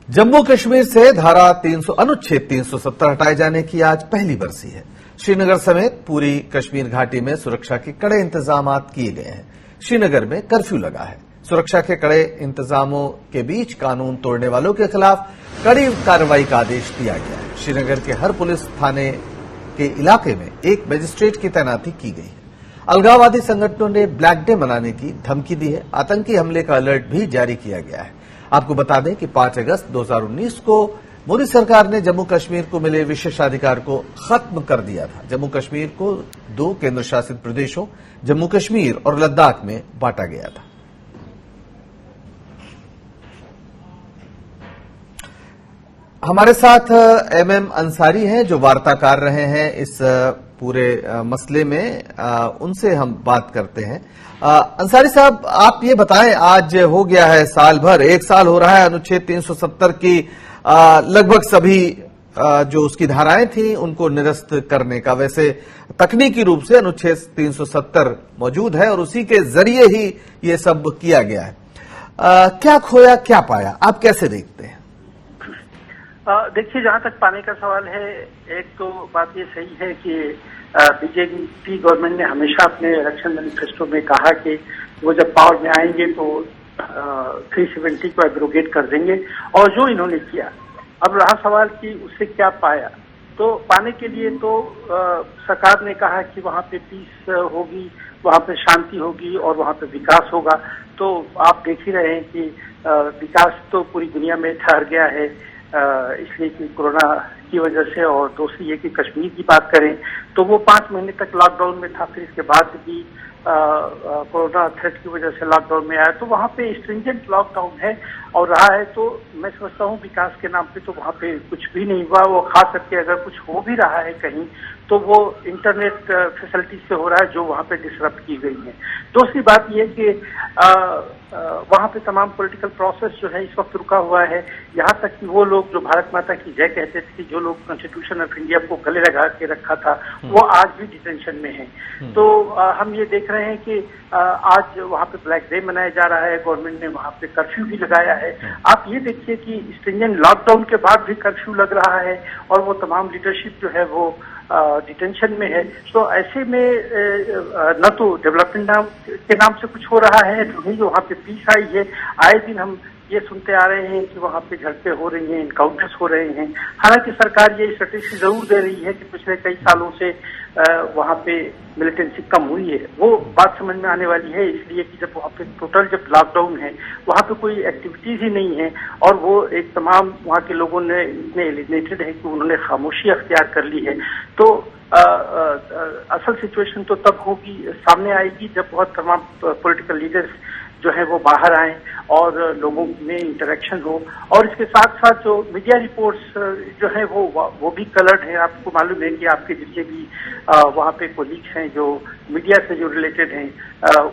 जम्मू कश्मीर से धारा 300 अनुच्छेद 370 हटाए जाने की आज पहली बरसी है। श्रीनगर समेत पूरी कश्मीर घाटी में सुरक्षा के कड़े इंतजाम किए गए हैं। श्रीनगर में कर्फ्यू लगा है। सुरक्षा के कड़े इंतजामों के बीच कानून तोड़ने वालों के खिलाफ कड़ी कार्रवाई का आदेश दिया गया है। श्रीनगर के हर पुलिस थाने के इलाके में एक मजिस्ट्रेट की तैनाती की गई है। अलगाववादी संगठनों ने ब्लैक डे मनाने की धमकी दी है। आतंकी हमले का अलर्ट भी जारी किया गया है। आपको बता दें कि 5 अगस्त 2019 को मोदी सरकार ने जम्मू कश्मीर को मिले विशेषाधिकार को खत्म कर दिया था। जम्मू कश्मीर को 2 केंद्र शासित प्रदेशों जम्मू कश्मीर और लद्दाख में बांटा गया था। हमारे साथ एमएम अंसारी हैं जो वार्ताकार रहे हैं इस पूरे मसले में। उनसे हम बात करते हैं। अंसारी साहब, आप ये बताएं, आज हो गया है साल भर, 1 साल हो रहा है अनुच्छेद 370 की लगभग सभी जो उसकी धाराएं थी उनको निरस्त करने का। वैसे तकनीकी रूप से अनुच्छेद 370 मौजूद है और उसी के जरिए ही ये सब किया गया है। क्या खोया क्या पाया, आप कैसे देखते हैं? देखिए, जहां तक पाने का सवाल है, एक तो बात ये सही है कि बीजेपी गवर्नमेंट ने हमेशा अपने इलेक्शन मैनिफेस्टो में कहा कि वो जब पावर में आएंगे तो 370 को एब्रोगेट कर देंगे, और जो इन्होंने किया। अब रहा सवाल कि उससे क्या पाया। तो पाने के लिए तो सरकार ने कहा कि वहां पे पीस होगी, वहां पे शांति होगी और वहां पे विकास होगा। तो आप देख ही रहे हैं कि विकास तो पूरी दुनिया में ठहर गया है, इसलिए कि कोरोना की वजह से। और दूसरी ये कि कश्मीर की बात करें तो वो 5 महीने तक लॉकडाउन में था, फिर इसके बाद भी कोरोना थ्रेट की वजह से लॉकडाउन में आया। तो वहाँ पे स्ट्रिंजेंट लॉकडाउन है और रहा है। तो मैं समझता हूँ विकास के नाम पे तो वहाँ पे कुछ भी नहीं हुआ। वो खास करके अगर कुछ हो भी रहा है कहीं तो वो इंटरनेट फैसिलिटी से हो रहा है जो वहाँ पे डिसरप्ट की गई है। दूसरी बात ये कि वहाँ पे तमाम पॉलिटिकल प्रोसेस जो है इस वक्त रुका हुआ है। यहाँ तक कि वो लोग जो भारत माता की जय कहते थे, जो लोग कॉन्स्टिट्यूशन ऑफ इंडिया को गले लगा के रखा था, वो आज भी डिटेंशन में है। तो हम ये देख रहे हैं कि आज वहाँ पे ब्लैक डे मनाया जा रहा है। गवर्नमेंट ने वहाँ पे कर्फ्यू भी लगाया है। आप ये देखिए कि स्ट्रिंजेंट लॉकडाउन के बाद भी कर्फ्यू लग रहा है और वो तमाम लीडरशिप जो है वो डिटेंशन में है। तो ऐसे में न तो डेवलपमेंट के नाम से कुछ हो रहा है, नहीं जो वहाँ पे पीस आई है। आए दिन हम ये सुनते आ रहे हैं कि वहाँ पे झड़पें हो रही हैं, इनकाउंटर्स हो रहे हैं। हालांकि सरकार ये स्ट्रेटेजी जरूर दे रही है कि पिछले कई सालों से वहाँ पे मिलिटेंसी कम हुई है। वो बात समझ में आने वाली है, इसलिए कि जब वहाँ पे टोटल जब लॉकडाउन है, वहाँ पे कोई एक्टिविटीज ही नहीं है और वो एक तमाम वहाँ के लोगों ने इतने एलिनेटेड है कि उन्होंने खामोशी अख्तियार कर ली है। तो असल सिचुएशन तो तब होगी, सामने आएगी जब बहुत तमाम पॉलिटिकल लीडर्स जो है वो बाहर आए और लोगों में इंटरेक्शन हो। और इसके साथ साथ जो मीडिया रिपोर्ट्स जो है वो भी कलर्ड है। आपको मालूम है कि आपके जितने भी वहाँ पे कोलीग्स हैं जो मीडिया से जो रिलेटेड हैं,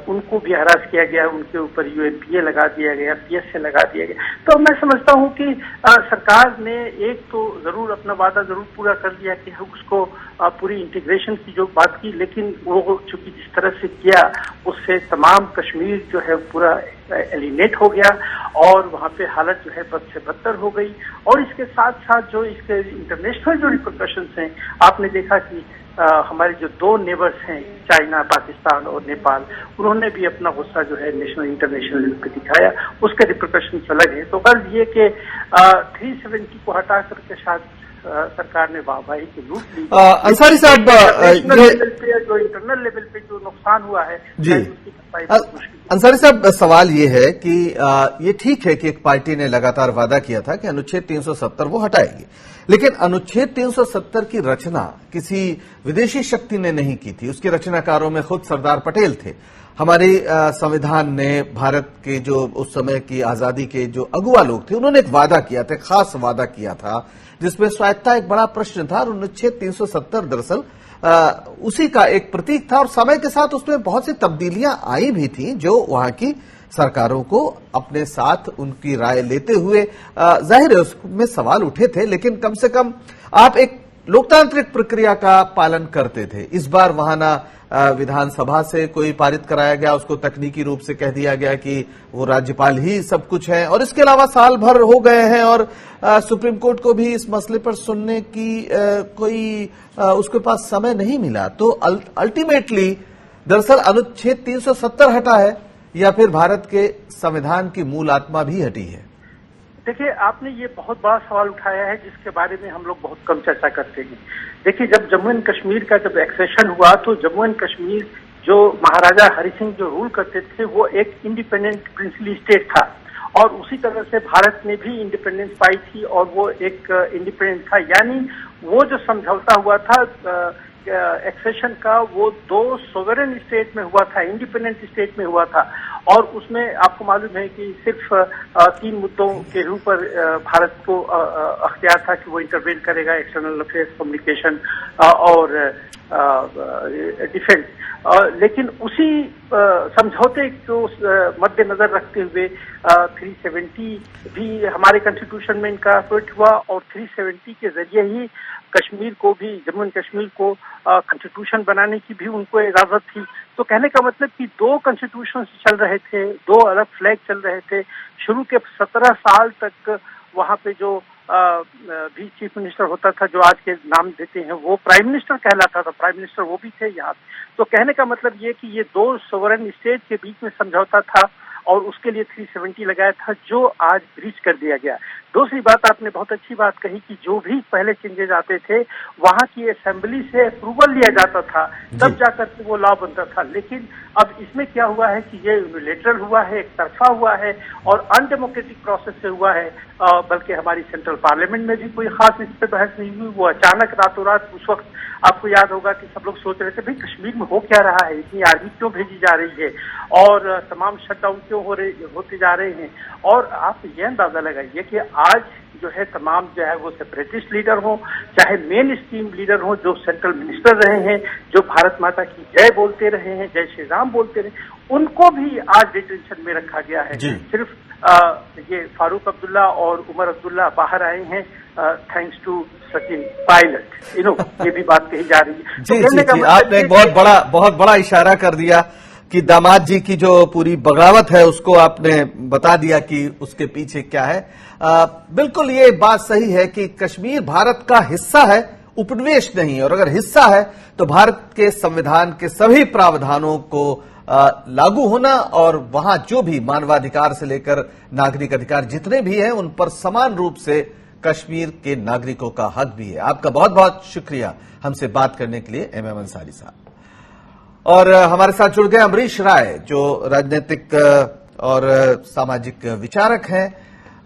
उनको भी हरास किया गया, उनके ऊपर यूएपीए लगा दिया गया, पीएसए लगा दिया गया। तो मैं समझता हूँ कि सरकार ने एक तो जरूर अपना वादा जरूर पूरा कर लिया कि उसको पूरी इंटीग्रेशन की जो बात की, लेकिन वो चूंकि जिस तरह से किया उससे तमाम कश्मीर जो है पूरा एलिनेट हो गया और वहाँ पे हालत जो है बद से बदतर हो गई। और इसके साथ साथ जो इसके इंटरनेशनल जो रिपरकशंस हैं, आपने देखा कि हमारे जो 2 नेबर्स हैं, चाइना, पाकिस्तान और नेपाल, उन्होंने भी अपना गुस्सा जो है नेशनल इंटरनेशनल लेवल पे दिखाया। उसके रिपरकशंस अलग है। तो बस ये कि 370 को हटा करके शायद सरकार ने वाहवाही की लूट ली। अंसारी साहब, जो इंटरनल लेवल पे जो नुकसान हुआ है जी, अंसारी साहब, सवाल ये है कि ये ठीक है कि एक पार्टी ने लगातार वादा किया था कि अनुच्छेद 370 वो हटाएगी, लेकिन अनुच्छेद 370 की रचना किसी विदेशी शक्ति ने नहीं की थी। उसके रचनाकारों में खुद सरदार पटेल थे। हमारे संविधान ने भारत के जो उस समय की आजादी के जो अगुवा लोग थे, उन्होंने एक वादा किया था, खास वादा किया था, जिसमें स्वायत्तता एक बड़ा प्रश्न था। और अनुच्छेद 370 दरअसल उसी का एक प्रतीक था और समय के साथ उसमें बहुत सी तब्दीलियां आई भी थी जो वहां की सरकारों को अपने साथ उनकी राय लेते हुए जाहिर है उसमें सवाल उठे थे, लेकिन कम से कम आप एक लोकतांत्रिक प्रक्रिया का पालन करते थे। इस बार वहां ना विधानसभा से कोई पारित कराया गया, उसको तकनीकी रूप से कह दिया गया कि वो राज्यपाल ही सब कुछ है, और इसके अलावा साल भर हो गए हैं और सुप्रीम कोर्ट को भी इस मसले पर सुनने की कोई उसके पास समय नहीं मिला। तो अल्टीमेटली दरअसल अनुच्छेद 370 हटा है या फिर भारत के संविधान की मूल आत्मा भी हटी है? देखिए, आपने ये बहुत बड़ा सवाल उठाया है जिसके बारे में हम लोग बहुत कम चर्चा करते हैं। देखिए, जब जम्मू एंड कश्मीर का जब एक्सेशन हुआ तो जम्मू एंड कश्मीर जो महाराजा हरि सिंह जो रूल करते थे वो एक इंडिपेंडेंट प्रिंसली स्टेट था, और उसी तरह से भारत ने भी इंडिपेंडेंस पाई थी और वो एक इंडिपेंडेंट था। यानी वो जो समझौता हुआ था एक्सेशन का, वो दो सोवरेन स्टेट में हुआ था, इंडिपेंडेंट स्टेट में हुआ था, और उसमें आपको मालूम है कि सिर्फ 3 मुद्दों के ऊपर भारत को अख्तियार था कि वो इंटरवेन करेगा, एक्सटर्नल अफेयर्स, कम्युनिकेशन और डिफेंस। लेकिन उसी समझौते को मद्देनजर रखते हुए 370 भी हमारे कॉन्स्टिट्यूशन में इनका फिट हुआ, और 370 के जरिए ही कश्मीर को भी, जम्मू एंड कश्मीर को कॉन्स्टिट्यूशन बनाने की भी उनको इजाजत थी। तो कहने का मतलब कि 2 कॉन्स्टिट्यूशन चल रहे थे, 2 अलग फ्लैग चल रहे थे। शुरू के 17 साल तक वहां पे जो भी चीफ मिनिस्टर होता था, जो आज के नाम देते हैं, वो प्राइम मिनिस्टर कहलाता था, प्राइम मिनिस्टर वो भी थे यहाँ। तो कहने का मतलब ये कि ये 2 सोवरेन स्टेट के बीच में समझौता था और उसके लिए 370 लगाया था, जो आज ब्रीच कर दिया गया। दूसरी बात, आपने बहुत अच्छी बात कही कि जो भी पहले चेंजेस आते थे वहां की असेंबली से अप्रूवल लिया जाता था, तब जाकर के वो लॉ बनता था। लेकिन अब इसमें क्या हुआ है कि ये यूनिलेटरल हुआ है, एक तरफा हुआ है और अनडेमोक्रेटिक प्रोसेस से हुआ है। बल्कि हमारी सेंट्रल पार्लियामेंट में भी कोई खास इस पर बहस नहीं हुई। वो अचानक रातों रात, उस वक्त आपको याद होगा कि सब लोग सोच रहे थे भाई कश्मीर में हो क्या रहा है, इतनी आर्मी क्यों भेजी जा रही है और तमाम शटडाउन क्यों होते जा रहे हैं। और आप ये अंदाजा लगाइए कि आज जो है तमाम जो है वो सेपरेटिस्ट लीडर हो, चाहे मेन स्ट्रीम लीडर हो, जो सेंट्रल मिनिस्टर रहे हैं, जो भारत माता की जय बोलते रहे हैं, जय श्री राम बोलते रहे, उनको भी आज डिटेंशन में रखा गया है। सिर्फ ये फारूक अब्दुल्ला और उमर अब्दुल्ला बाहर आए हैं थैंक्स टू सचिन पायलट, ये भी बात कही जा रही है। जी, जी, जी, आपने एक बहुत बड़ा इशारा कर दिया कि दामाद जी की जो पूरी बगावत है उसको आपने बता दिया कि उसके पीछे क्या है। बिल्कुल ये बात सही है कि कश्मीर भारत का हिस्सा है, उपनिवेश नहीं, और अगर हिस्सा है तो भारत के संविधान के सभी प्रावधानों को लागू होना और वहां जो भी मानवाधिकार से लेकर नागरिक अधिकार जितने भी हैं उन पर समान रूप से कश्मीर के नागरिकों का हक भी है। आपका बहुत बहुत शुक्रिया हमसे बात करने के लिए एमएम अंसारी साहब। और हमारे साथ जुड़ गए अमरीश राय, जो राजनीतिक और सामाजिक विचारक हैं,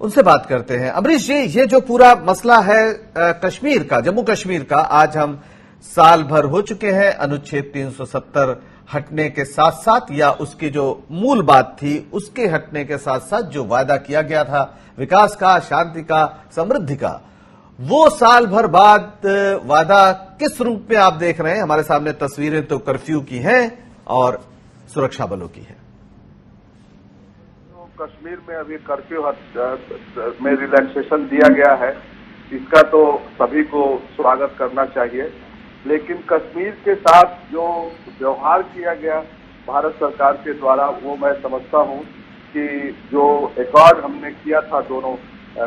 उनसे बात करते हैं। अमरीश जी, ये जो पूरा मसला है कश्मीर का, जम्मू कश्मीर का, आज हम साल भर हो चुके हैं अनुच्छेद 370 हटने के साथ साथ, या उसकी जो मूल बात थी उसके हटने के साथ साथ जो वादा किया गया था विकास का, शांति का, समृद्धि का, वो साल भर बाद वादा किस रूप में आप देख रहे हैं? हमारे सामने तस्वीरें तो कर्फ्यू की हैं और सुरक्षा बलों की है। तो कश्मीर में अभी कर्फ्यू में रिलैक्सेशन दिया गया है, इसका तो सभी को स्वागत करना चाहिए। लेकिन कश्मीर के साथ जो व्यवहार किया गया भारत सरकार के द्वारा, वो मैं समझता हूं कि जो एकॉर्ड हमने किया था दोनों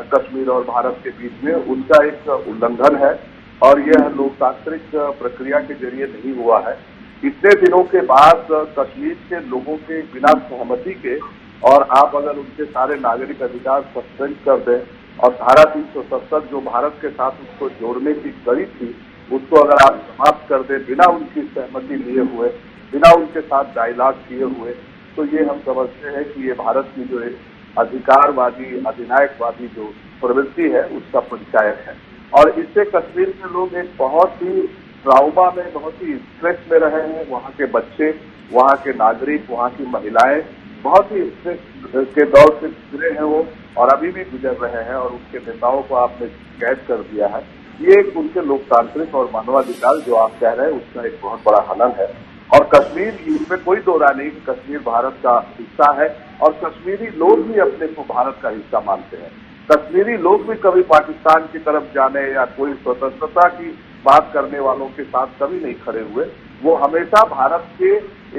कश्मीर और भारत के बीच में, उसका एक उल्लंघन है और यह लोकतांत्रिक प्रक्रिया के जरिए नहीं हुआ है। इतने दिनों के बाद कश्मीर के लोगों के बिना सहमति के, और आप अगर उनके सारे नागरिक अधिकार सस्पेंड कर दें और धारा 370 जो भारत के साथ उसको जोड़ने की कड़ी थी उसको अगर आप समाप्त कर दें बिना उनकी सहमति लिए हुए, बिना उनके साथ डायलॉग किए हुए, तो ये हम समझते हैं कि ये भारत की जो एक अधिकारवादी, अधिनायकवादी जो प्रवृत्ति है उसका परिचायक है। और इससे कश्मीर के लोग एक बहुत ही ट्राउमा में, बहुत ही स्ट्रेस में रहे हैं। वहाँ के बच्चे, वहाँ के नागरिक, वहाँ की महिलाएं बहुत ही स्ट्रेस के दौर से गुजरे हैं वो, और अभी भी गुजर रहे हैं, और उनके नेताओं को आपने कैद कर दिया है। ये उनके लोकतांत्रिक और मानवाधिकार जो आप कह रहे हैं उसका एक बहुत बड़ा हनन है। और कश्मीर, इसमें कोई दो राय नहीं, कश्मीर भारत का हिस्सा है और कश्मीरी लोग भी अपने को भारत का हिस्सा मानते हैं। कश्मीरी लोग भी कभी पाकिस्तान की तरफ जाने या कोई स्वतंत्रता की बात करने वालों के साथ कभी नहीं खड़े हुए। वो हमेशा भारत के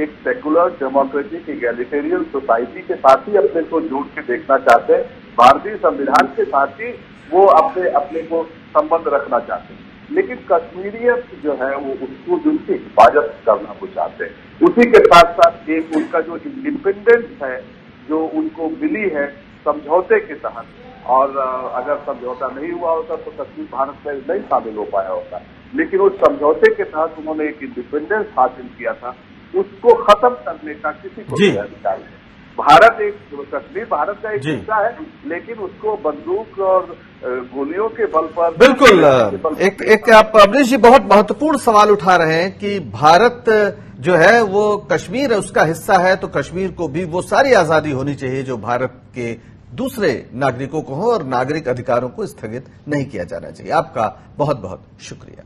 एक सेकुलर डेमोक्रेटिक इगैलिटेरियन सोसाइटी के साथ ही अपने को जोड़ के देखना चाहते हैं, भारतीय संविधान के साथ ही वो अपने को संबंध रखना चाहते हैं। लेकिन कश्मीरियत जो है वो उसको जिनकी हिफाजत करना वो चाहते हैं। उसी के साथ साथ एक उनका जो इंडिपेंडेंस है जो उनको मिली है समझौते के तहत, और अगर समझौता नहीं हुआ होता तो कश्मीर भारत में नहीं शामिल हो पाया होता, लेकिन उस समझौते के तहत उन्होंने एक इंडिपेंडेंस हासिल किया था, उसको खत्म करने का किसी को भी अधिकार नहीं। कश्मीर भारत का एक हिस्सा है, लेकिन उसको बंदूक और गोलियों के बल पर बिल्कुल एक आप अमरीश जी बहुत महत्वपूर्ण सवाल उठा रहे हैं कि भारत जो है वो कश्मीर उसका हिस्सा है, तो कश्मीर को भी वो सारी आजादी होनी चाहिए जो भारत के दूसरे नागरिकों को हो, और नागरिक अधिकारों को स्थगित नहीं किया जाना चाहिए। आपका बहुत बहुत शुक्रिया।